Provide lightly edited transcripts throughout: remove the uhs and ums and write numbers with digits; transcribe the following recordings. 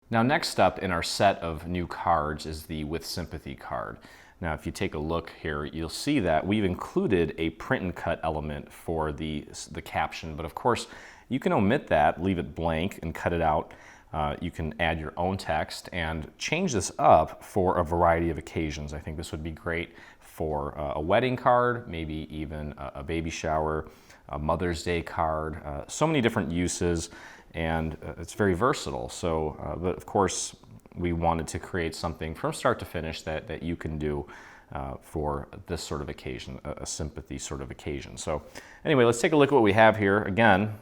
Now, next up in our set of new cards is the With Sympathy card. Now, if you take a look here, you'll see that we've included a print and cut element for the caption, but of course, you can omit that, leave it blank, and cut it out. You can add your own text and change this up for a variety of occasions. I think this would be great for a wedding card, maybe even a baby shower, a Mother's Day card, so many different uses, and it's very versatile. So, but of course, we wanted to create something from start to finish that you can do for this sort of occasion, a sympathy sort of occasion. So anyway, let's take a look at what we have here. Again,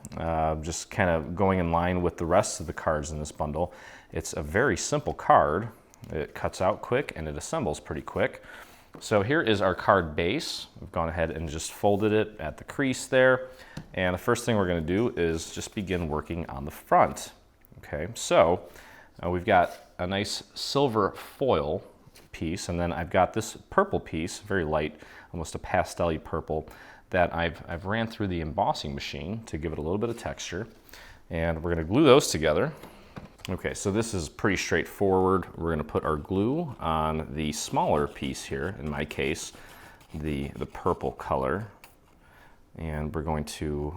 just kind of going in line with the rest of the cards in this bundle. It's a very simple card. It cuts out quick and it assembles pretty quick. So here is our card base. We've gone ahead and just folded it at the crease there. And the first thing we're going to do is just begin working on the front. Okay, so we've got a nice silver foil piece, and then I've got this purple piece, very light, almost a pastel-y purple, that I've ran through the embossing machine to give it a little bit of texture. And we're going to glue those together. Okay, so this is pretty straightforward. We're going to put our glue on the smaller piece here, in my case, the purple color. And we're going to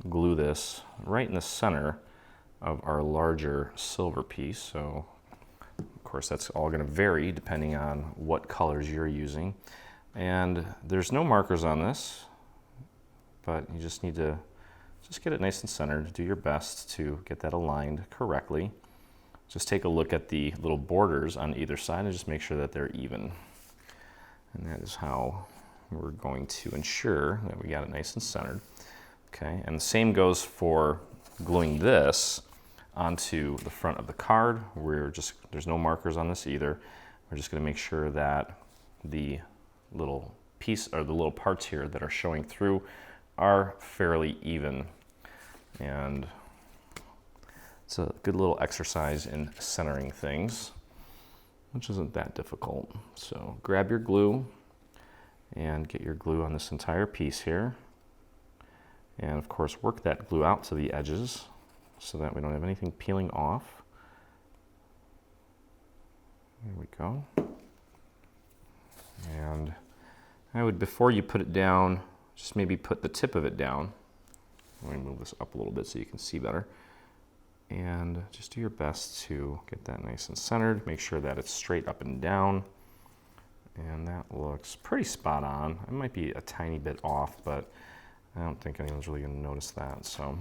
glue this right in the center of our larger silver piece. So, of course, that's all going to vary depending on what colors you're using. And there's no markers on this, but you just need to just get it nice and centered. Do your best to get that aligned correctly. Just take a look at the little borders on either side and just make sure that they're even. And that is how we're going to ensure that we got it nice and centered. Okay, and the same goes for gluing this onto the front of the card. There's no markers on this either. We're just going to make sure that the little piece or the little parts here that are showing through are fairly even. And it's a good little exercise in centering things, which isn't that difficult. So grab your glue and get your glue on this entire piece here. And of course, work that glue out to the edges so that we don't have anything peeling off. There we go. And I would, before you put it down, just maybe put the tip of it down. Let me move this up a little bit so you can see better. And just do your best to get that nice and centered. Make sure that it's straight up and down. And that looks pretty spot on. It might be a tiny bit off, but I don't think anyone's really going to notice that. So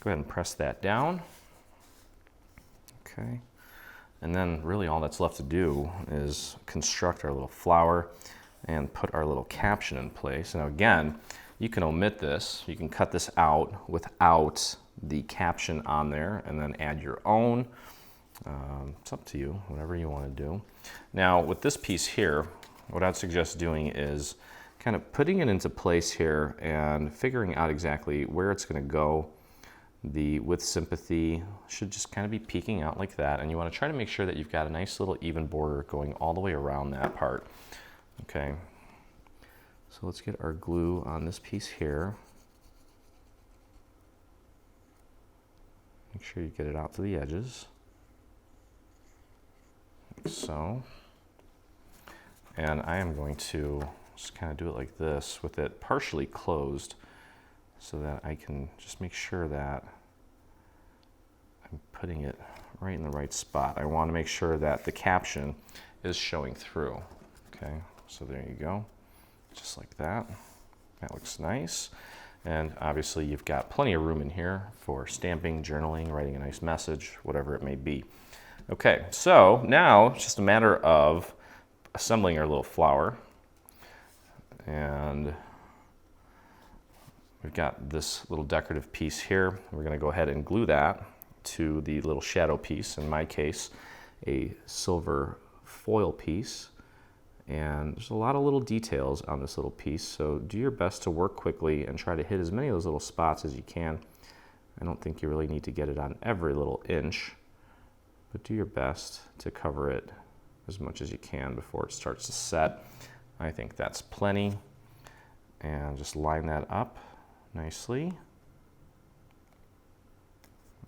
go ahead and press that down. Okay. And then really all that's left to do is construct our little flower and put our little caption in place. Now again, you can omit this. You can cut this out without the caption on there and then add your own. It's up to you, whatever you want to do. Now with this piece here, what I'd suggest doing is kind of putting it into place here and figuring out exactly where it's going to go. The With Sympathy should just kind of be peeking out like that, and you want to try to make sure that you've got a nice little even border going all the way around that part. Okay, so let's get our glue on this piece here. Make sure you get it out to the edges, like so. And I am going to just kind of do it like this with it partially closed so that I can just make sure that I'm putting it right in the right spot. I want to make sure that the caption is showing through. Okay, so there you go, just like that. That looks nice. And obviously you've got plenty of room in here for stamping, journaling, writing a nice message, whatever it may be. Okay, so now it's just a matter of assembling our little flower. And we've got this little decorative piece here. We're going to go ahead and glue that to the little shadow piece, in my case, a silver foil piece. And there's a lot of little details on this little piece, so do your best to work quickly and try to hit as many of those little spots as you can. I don't think you really need to get it on every little inch, but do your best to cover it as much as you can before it starts to set. I think that's plenty. And just line that up nicely.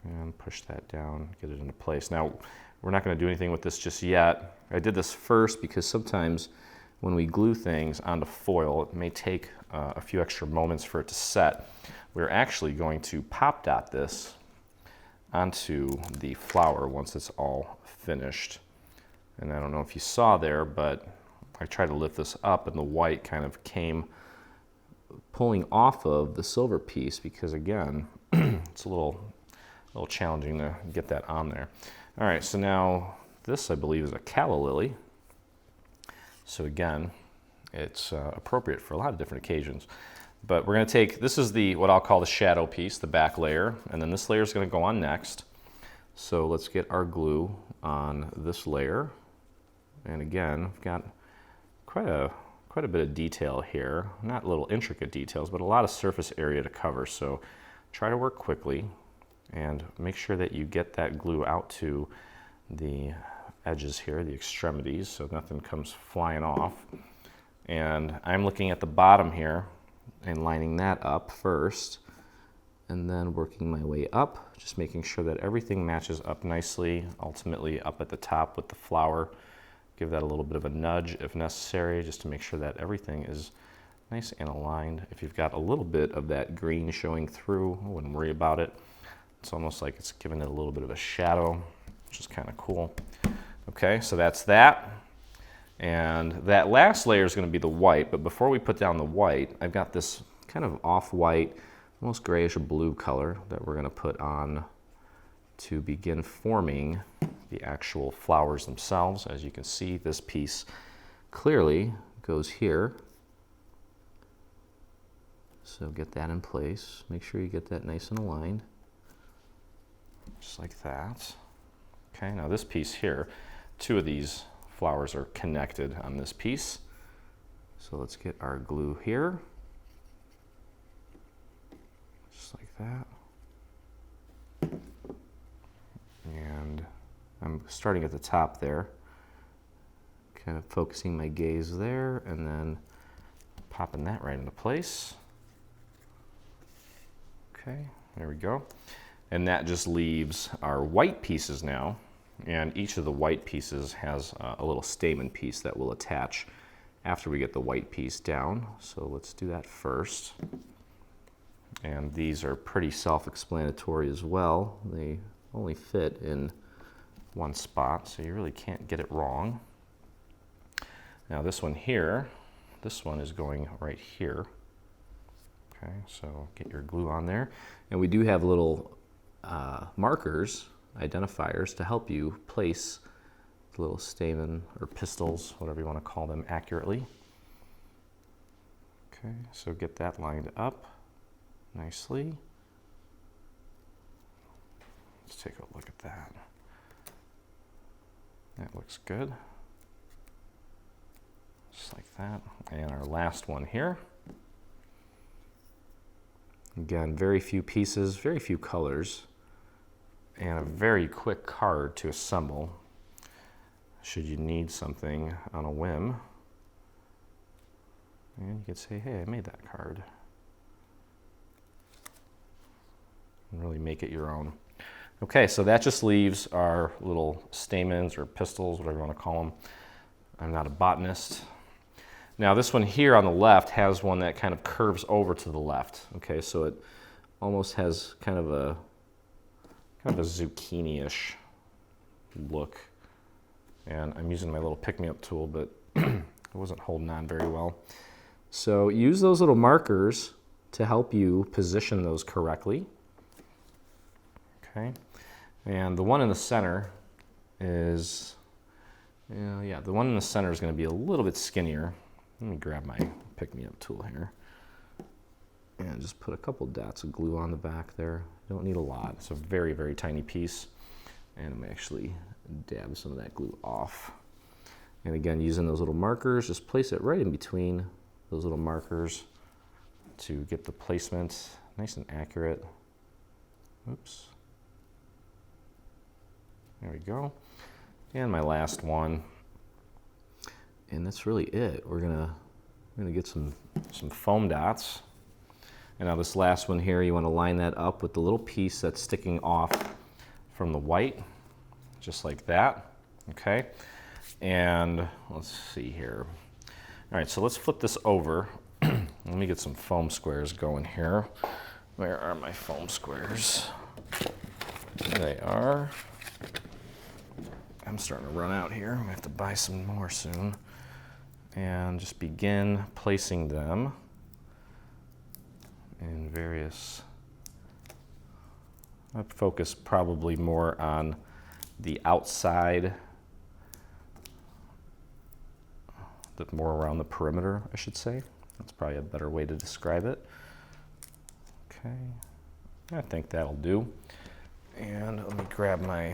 And and push that down, get it into place. Now, we're not going to do anything with this just yet. I did this first because sometimes when we glue things onto foil, it may take a few extra moments for it to set. We're actually going to pop dot this onto the flower once it's all finished. And I don't know if you saw there, but I tried to lift this up and the white kind of came pulling off of the silver piece because, again, it's a little challenging to get that on there. All right, so now this, I believe, is a calla lily. So again, it's appropriate for a lot of different occasions. But we're going to take, this is what I'll call the shadow piece, the back layer, and then this layer is going to go on next. So let's get our glue on this layer. And again, I've got quite a bit of detail here. Not little intricate details, but a lot of surface area to cover. So try to work quickly and make sure that you get that glue out to the edges here, the extremities, so nothing comes flying off. And I'm looking at the bottom here and lining that up first, and then working my way up, just making sure that everything matches up nicely, ultimately up at the top with the flower. Give that a little bit of a nudge if necessary, just to make sure that everything is nice and aligned. If you've got a little bit of that green showing through, I wouldn't worry about it. It's almost like it's giving it a little bit of a shadow, which is kind of cool. Okay, so that's that. And that last layer is going to be the white, but before we put down the white, I've got this kind of off-white, almost grayish blue color that we're going to put on to begin forming the actual flowers themselves. As you can see, this piece clearly goes here. So get that in place. Make sure you get that nice and aligned. Just like that. Okay, now this piece here, two of these flowers are connected on this piece. So let's get our glue here. Just like that. And I'm starting at the top there, kind of focusing my gaze there, and then popping that right into place. Okay, there we go. And that just leaves our white pieces now, and each of the white pieces has a little stamen piece that will attach after we get the white piece down. So let's do that first. And these are pretty self-explanatory as well. They only fit in one spot, so you really can't get it wrong. Now this one here, this one is going right here. Okay, so get your glue on there. And we do have little markers, identifiers, to help you place the little stamen or pistils, whatever you want to call them, accurately. Okay, so get that lined up nicely. Let's take a look at that. That looks good. Just like that. And our last one here. Again, very few pieces, very few colors, and a very quick card to assemble should you need something on a whim. And you could say, hey, I made that card. And really make it your own. Okay, so that just leaves our little stamens or pistils, whatever you want to call them. I'm not a botanist. Now this one here on the left has one that kind of curves over to the left. Okay, so it almost has kind of a zucchini-ish look. And I'm using my little pick-me-up tool, but it wasn't holding on very well. So use those little markers to help you position those correctly. Okay, and the one in the center is, the one in the center is going to be a little bit skinnier. Let me grab my pick-me-up tool here and just put a couple dots of glue on the back there. You don't need a lot. It's a very, very tiny piece. And I'm actually dab some of that glue off. And again, using those little markers, just place it right in between those little markers to get the placement nice and accurate. Oops. There we go. And my last one. And that's really it. We're gonna get some foam dots. And now this last one here, you want to line that up with the little piece that's sticking off from the white, just like that, okay? And let's see here. All right, so let's flip this over. Let me get some foam squares going here. Where are my foam squares? There they are. I'm starting to run out here. I'm gonna have to buy some more soon. And just begin placing them in various, I'd focus probably more on the outside, more around the perimeter, I should say. That's probably a better way to describe it. Okay, I think that'll do. And let me grab my,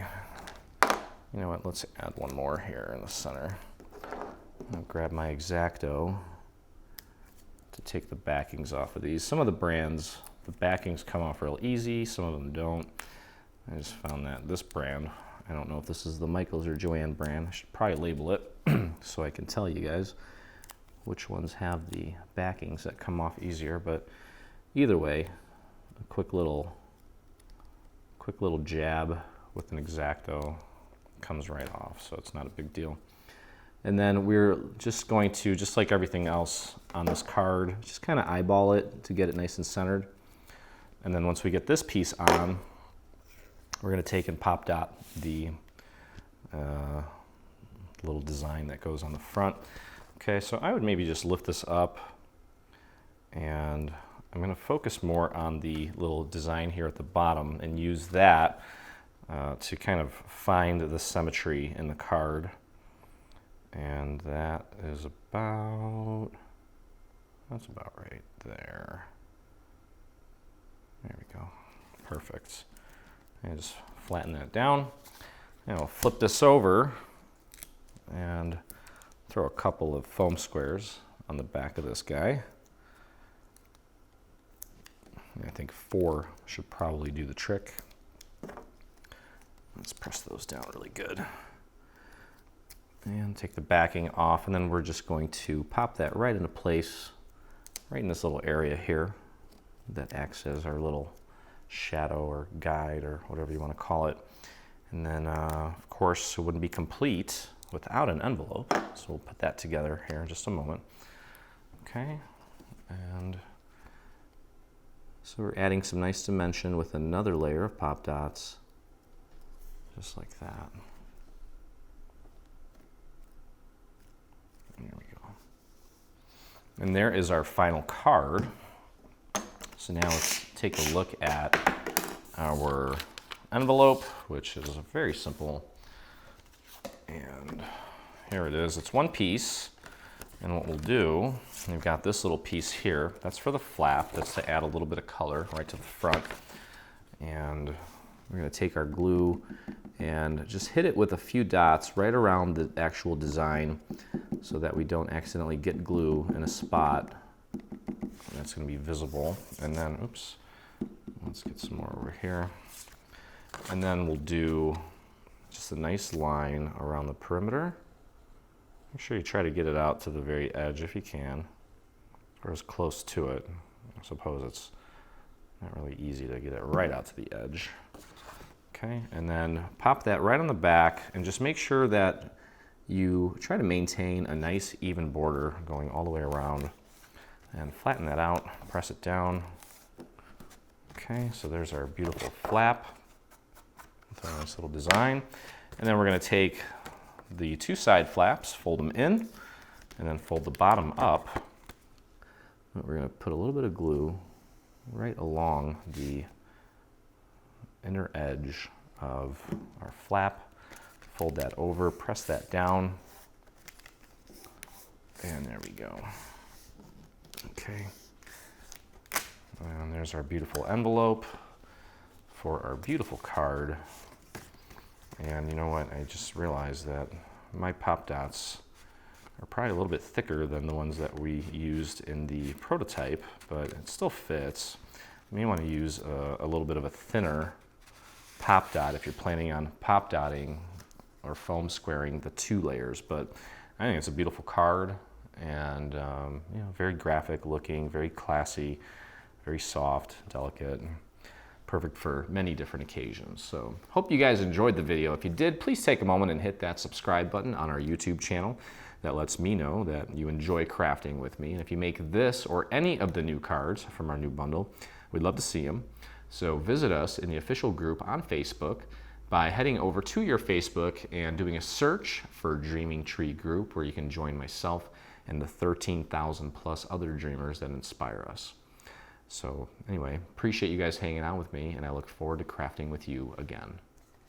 you know what, let's add one more here in the center. I'll grab my X-Acto to take the backings off of these. Some of the brands, the backings come off real easy, some of them don't. I just found that this brand, I don't know if this is the Michaels or Joanne brand, I should probably label it so I can tell you guys which ones have the backings that come off easier, but either way, a quick little jab with an X-Acto comes right off, so it's not a big deal. And then we're just going to, just like everything else on this card, just kind of eyeball it to get it nice and centered. And then once we get this piece on, we're going to take and pop dot the little design that goes on the front. Okay, so I would maybe just lift this up, and I'm going to focus more on the little design here at the bottom and use that to kind of find the symmetry in the card. And that is about, that's about right there. There we go, perfect. And just flatten that down. And I'll flip this over and throw a couple of foam squares on the back of this guy. I think 4 should probably do the trick. Let's press those down really good. And take the backing off, and then we're just going to pop that right into place, right in this little area here that acts as our little shadow or guide or whatever you want to call it. And then, of course, it wouldn't be complete without an envelope, so we'll put that together here in just a moment. Okay, and so we're adding some nice dimension with another layer of pop dots, just like that. There we go. And there is our final card. So now let's take a look at our envelope, which is very simple. And here it is. It's one piece. And what we'll do, we've got this little piece here. That's for the flap. That's to add a little bit of color right to the front. And we're going to take our glue and just hit it with a few dots right around the actual design so that we don't accidentally get glue in a spot that's going to be visible. And then, oops, let's get some more over here. And then we'll do just a nice line around the perimeter. Make sure you try to get it out to the very edge if you can, or as close to it. I suppose it's not really easy to get it right out to the edge. Okay, and then pop that right on the back, and just make sure that you try to maintain a nice even border going all the way around, and flatten that out, press it down. Okay, so there's our beautiful flap with a nice little design. And then we're going to take the 2 side flaps, fold them in, and then fold the bottom up. We're going to put a little bit of glue right along the inner edge of our flap. Fold that over, press that down, and there we go. Okay, and there's our beautiful envelope for our beautiful card. And you know what, I just realized that my pop dots are probably a little bit thicker than the ones that we used in the prototype, but it still fits. You may want to use a little bit of a thinner pop dot if you're planning on pop dotting or foam squaring the 2 layers. But I think it's a beautiful card, and you know, very graphic looking, very classy, very soft, delicate. perfect for many different occasions. So hope you guys enjoyed the video. If you did, please take a moment and hit that subscribe button on our YouTube channel. That lets me know that you enjoy crafting with me. And if you make this or any of the new cards from our new bundle, we'd love to see them. So visit us in the official group on Facebook by heading over to your Facebook and doing a search for Dreaming Tree Group, where you can join myself and the 13,000 plus other dreamers that inspire us. So anyway, appreciate you guys hanging out with me, and I look forward to crafting with you again.